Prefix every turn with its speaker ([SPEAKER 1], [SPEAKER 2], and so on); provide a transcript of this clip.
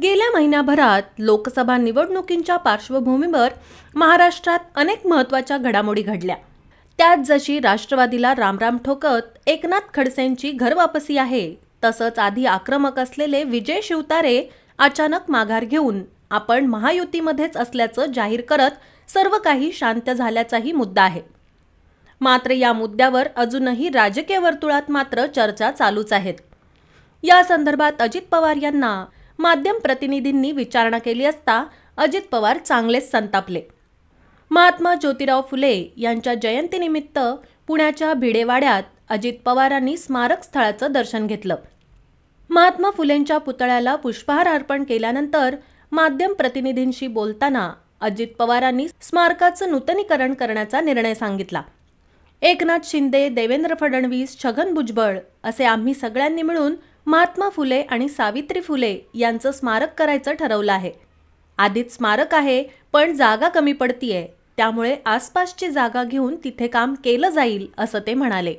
[SPEAKER 1] गेल्या महिन्याभरात लोकसभा निवडणुकींच्या पार्श्वभूमीवर महाराष्ट्रात अनेक महत्त्वाच्या घडामोडी घडल्या। त्यात जशी राष्ट्रवादीला रामराम ठोकत एकनाथ खडसेंची घरवापसी आहे, तसंच आधी आक्रमक असलेले विजय शिवतारे अचानक माघार घेऊन आपण महायुतीमध्येच असल्याचं जाहीर करत सर्व काही शांत झाल्याचाही मुद्दा आहे। मात्र या मुद्द्यावर अजूनही राजकीय वर्तुळात मात्र चर्चा चालूच आहेत। या संदर्भात अजित पवार यांना माध्यम प्रतिनिधींनी विचारणा केली असता अजित पवार चांगलेच संतापले। महात्मा ज्योतिराव फुले यांच्या जयंतीनिमित्त पुण्याच्या भिडेवाड्यात अजित पवारांनी स्मारक स्थळाचं दर्शन घेतलं। महात्मा फुलेंच्या पुतळ्याला पुष्पहार अर्पण केल्यानंतर माध्यम प्रतिनिधींशी बोलताना अजित पवारांनी स्मारकाचं नूतनीकरण करण्याचा निर्णय सांगितला। एकनाथ शिंदे, देवेंद्र फडणवीस, छगन भुजबळ असे आम्ही सगळ्यांनी मिळून महात्मा फुले आणि सावित्री फुले यांचं स्मारक करायचं ठरवलं आहे। आधीच स्मारक आहे, पण जागा कमी पडतीये, त्यामुळे आसपासची जागा घेऊन तिथे काम केलं जाईल असं ते म्हणाले।